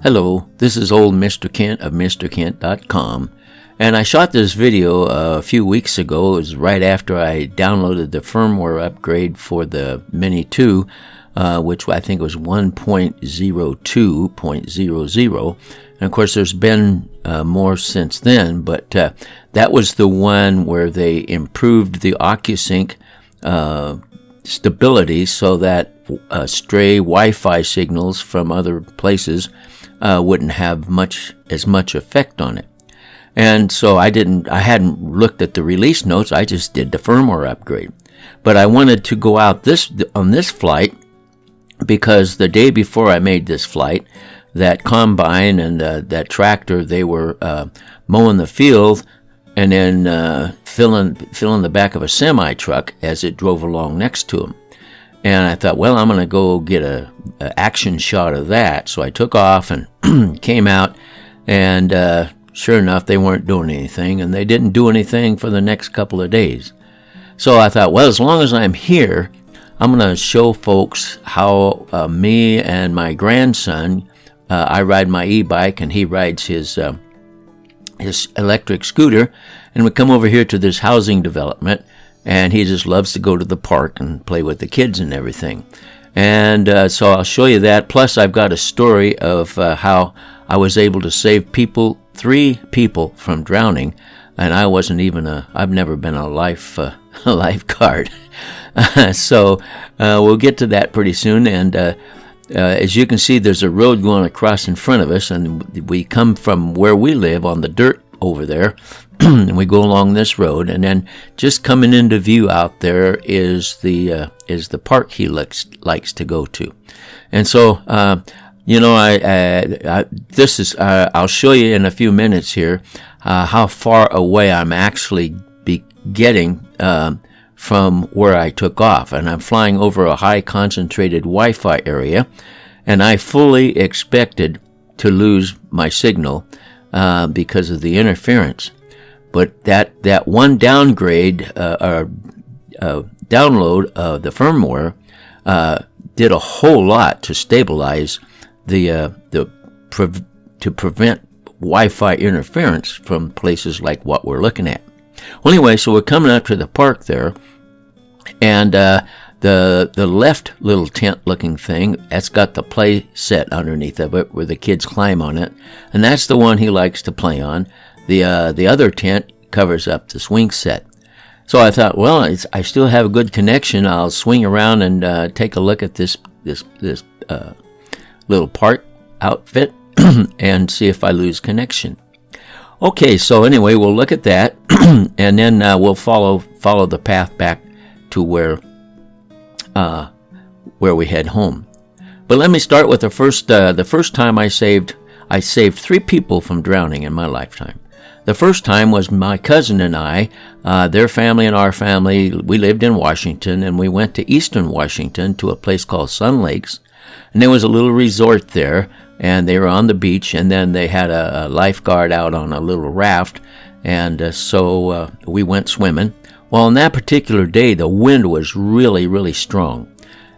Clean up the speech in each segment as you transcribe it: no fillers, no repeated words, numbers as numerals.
Hello, this is old Mr. Kent of MrKent.com, and I shot this video a few weeks ago. It was right after I downloaded the firmware upgrade for the Mini 2, which I think was 1.02.00, and of course there's been more since then, but that was the one where they improved the OcuSync stability so that stray Wi-Fi signals from other places wouldn't have as much effect on it. And so I hadn't looked at the release notes. I just did the firmware upgrade. But I wanted to go out on this flight because the day before I made this flight, that combine and that tractor, they were mowing the field and then filling the back of a semi truck as it drove along next to them. And I thought, well, I'm going to go get a action shot of that. So I took off and came out, and sure enough, they weren't doing anything, and they didn't do anything for the next couple of days. So I thought, well, as long as I'm here, I'm going to show folks how me and my grandson, I ride my e-bike and he rides his electric scooter, and we come over here to this housing development, and he just loves to go to the park and play with the kids and everything. And so I'll show you that. Plus, I've got a story of how I was able to save 3 people from drowning, and I've never been a lifeguard. So we'll get to that pretty soon. And as you can see, there's a road going across in front of us, and we come from where we live on the dirt over there, and we go along this road, and then just coming into view out there is the park he likes to go to. And so I'll show you in a few minutes here how far away I'm actually getting from where I took off, and I'm flying over a high concentrated Wi-Fi area, and I fully expected to lose my signal because of the interference. But that one downgrade or download of the firmware did a whole lot to stabilize to prevent Wi-Fi interference from places like what we're looking at. Well, anyway, so we're coming up to the park there, and the left little tent-looking thing, that's got the play set underneath of it where the kids climb on it, and that's the one he likes to play on. The other tent covers up the swing set. So I thought, well, I still have a good connection. I'll swing around and take a look at this little park outfit and see if I lose connection. Okay, so anyway, we'll look at that, and then we'll follow the path back to where we head home. But let me start with the first time I saved 3 people from drowning in my lifetime. The first time was my cousin and I, their family and our family. We lived in Washington, and we went to eastern Washington to a place called Sun Lakes, and there was a little resort there, and they were on the beach, and then they had a lifeguard out on a little raft, and so we went swimming. Well, on that particular day, the wind was really, really strong,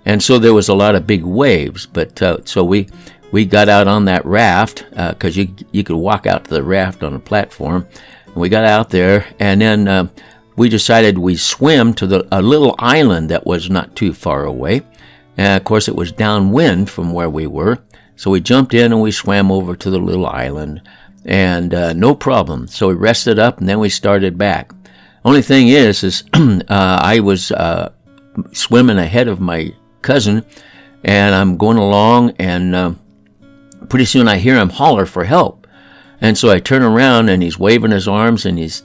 and so there was a lot of big waves, but so we got out on that raft because you could walk out to the raft on a platform. And we got out there, and then we decided we'd swim to a little island that was not too far away. And of course, it was downwind from where we were. So we jumped in and we swam over to the little island, and no problem. So we rested up, and then we started back. Only thing is I was swimming ahead of my cousin, and I'm going along, and pretty soon I hear him holler for help. And so I turn around, and he's waving his arms, and he's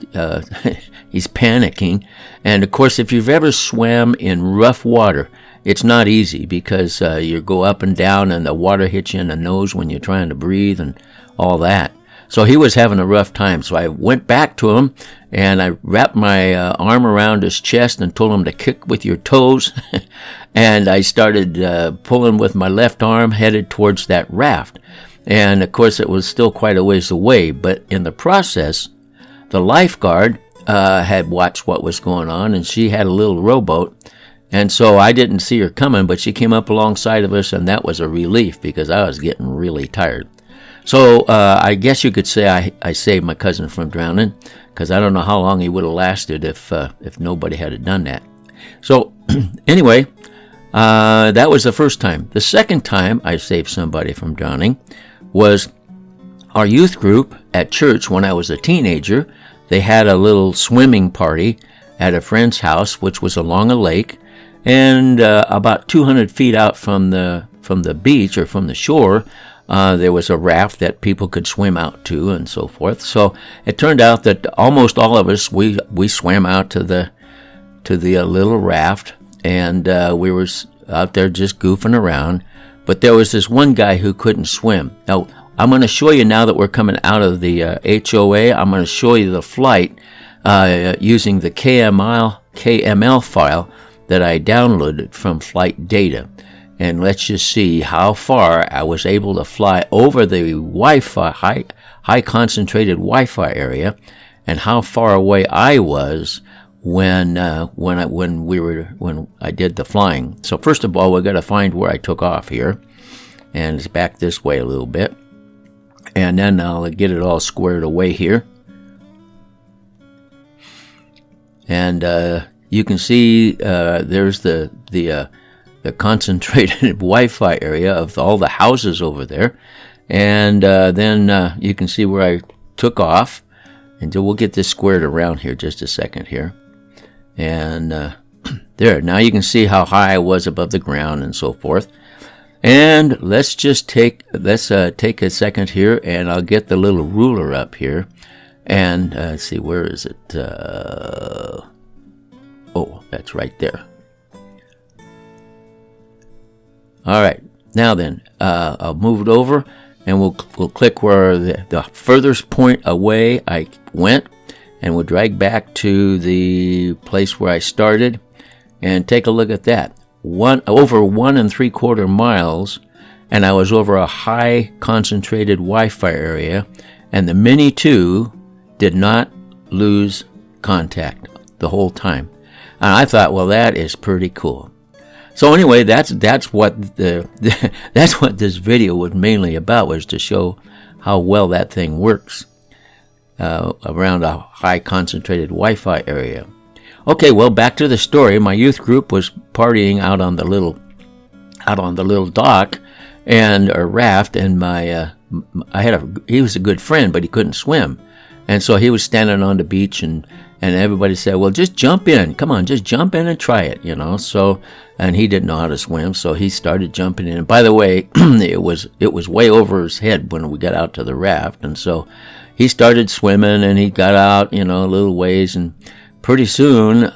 panicking. And of course, if you've ever swam in rough water, it's not easy because you go up and down, and the water hits you in the nose when you're trying to breathe and all that. So he was having a rough time. So I went back to him, and I wrapped my arm around his chest and told him to kick with your toes. And I started pulling with my left arm, headed towards that raft. And of course, it was still quite a ways away. But in the process, the lifeguard had watched what was going on, and she had a little rowboat. And so I didn't see her coming, but she came up alongside of us, and that was a relief because I was getting really tired. So I guess you could say I saved my cousin from drowning, because I don't know how long he would have lasted if nobody had done that. So anyway, that was the first time. The second time I saved somebody from drowning was our youth group at church when I was a teenager. They had a little swimming party at a friend's house, which was along a lake, and about 200 feet out from the beach or from the shore, there was a raft that people could swim out to and so forth. So it turned out that almost all of us, we swam out to the little raft, and we were out there just goofing around. But there was this one guy who couldn't swim. Now, I'm going to show you, now that we're coming out of the HOA, I'm going to show you the flight using the KML file that I downloaded from flight data. And let's just see how far I was able to fly over the Wi-Fi, high concentrated Wi-Fi area, and how far away I was when I did the flying. So first of all, we've got to find where I took off here, and it's back this way a little bit, and then I'll get it all squared away here. And you can see there's the concentrated Wi-Fi area of all the houses over there, and then you can see where I took off. And we'll get this squared around here just a second here. And there, now you can see how high I was above the ground and so forth. And let's take a second here, and I'll get the little ruler up here. And let's see, where is it? Oh, that's right there. All right, now then, I'll move it over, and we'll click where the furthest point away I went, and we'll drag back to the place where I started, and take a look at that. Over 1 3/4 miles, and I was over a high concentrated Wi-Fi area, and the Mini 2 did not lose contact the whole time. And I thought, well, that is pretty cool. So anyway, that's what that's what this video was mainly about, was to show how well that thing works around a high concentrated Wi-Fi area. Okay, well, back to the story. My youth group was partying out on the little dock and a raft, and he was a good friend, but he couldn't swim, and so he was standing on the beach, and everybody said, well, just jump in. Come on, just jump in and try it, So, and he didn't know how to swim, so he started jumping in. And by the way, it was way over his head when we got out to the raft. And so he started swimming, and he got out, a little ways. And pretty soon,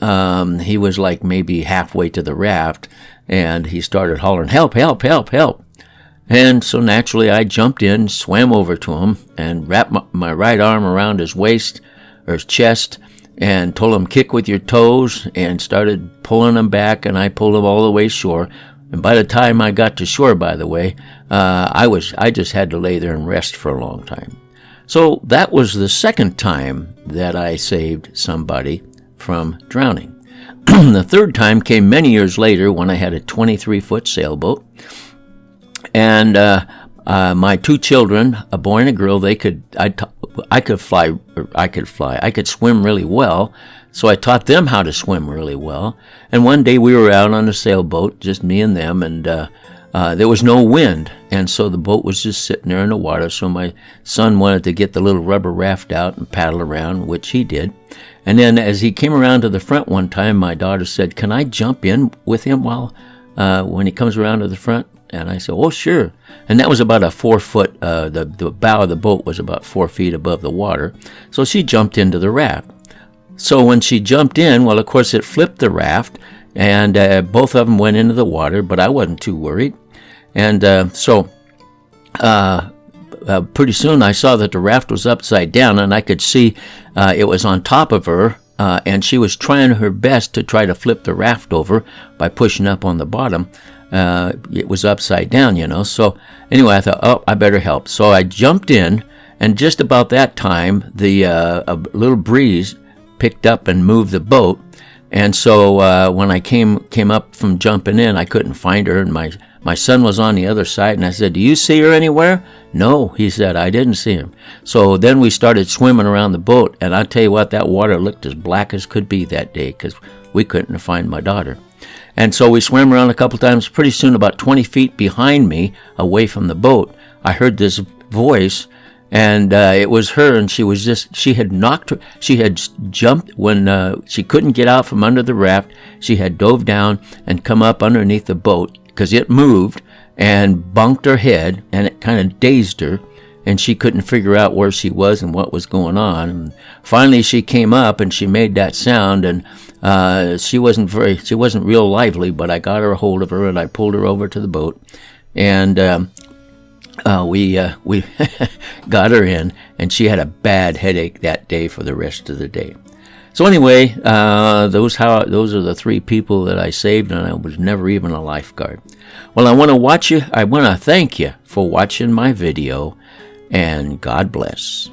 he was like maybe halfway to the raft, and he started hollering, help, help, help, help. And so naturally, I jumped in, swam over to him, and wrapped my right arm around his waist or his chest, and told him, kick with your toes, and started pulling him back, and I pulled him all the way shore. And by the time I got to shore, by the way, I just had to lay there and rest for a long time. So that was the second time that I saved somebody from drowning. The third time came many years later when I had a 23-foot sailboat, and my two children, a boy and a girl, I could swim really well, so I taught them how to swim really well. And one day we were out on a sailboat, just me and them, and there was no wind, and so the boat was just sitting there in the water. So my son wanted to get the little rubber raft out and paddle around, which he did. And then as he came around to the front one time, my daughter said, can I jump in with him when he comes around to the front? And I said, oh, sure. And that was about a 4 foot, the bow of the boat was about 4 feet above the water. So she jumped into the raft. So when she jumped in, well, of course, it flipped the raft, and both of them went into the water, but I wasn't too worried. And so pretty soon I saw that the raft was upside down, and I could see it was on top of her, and she was trying her best to try to flip the raft over by pushing up on the bottom. It was upside down, So anyway, I thought, oh, I better help. So I jumped in, and just about that time, a little breeze picked up and moved the boat. And so when I came up from jumping in, I couldn't find her, and my son was on the other side, and I said, "Do you see her anywhere?" "No," he said, "I didn't see him." So then we started swimming around the boat, and I tell you what, that water looked as black as could be that day because we couldn't find my daughter. And so we swam around a couple times. Pretty soon, about 20 feet behind me, away from the boat, I heard this voice, and it was her, and she had jumped when she couldn't get out from under the raft. She had dove down and come up underneath the boat because it moved and bunked her head, and it kind of dazed her, and she couldn't figure out where she was and what was going on. And finally she came up and she made that sound, and she wasn't real lively, but I got her a hold of her and I pulled her over to the boat, and we got her in, and she had a bad headache that day for the rest of the day. So anyway, those are the 3 people that I saved, and I was never even a lifeguard. Well, I want to thank you for watching my video, and God bless.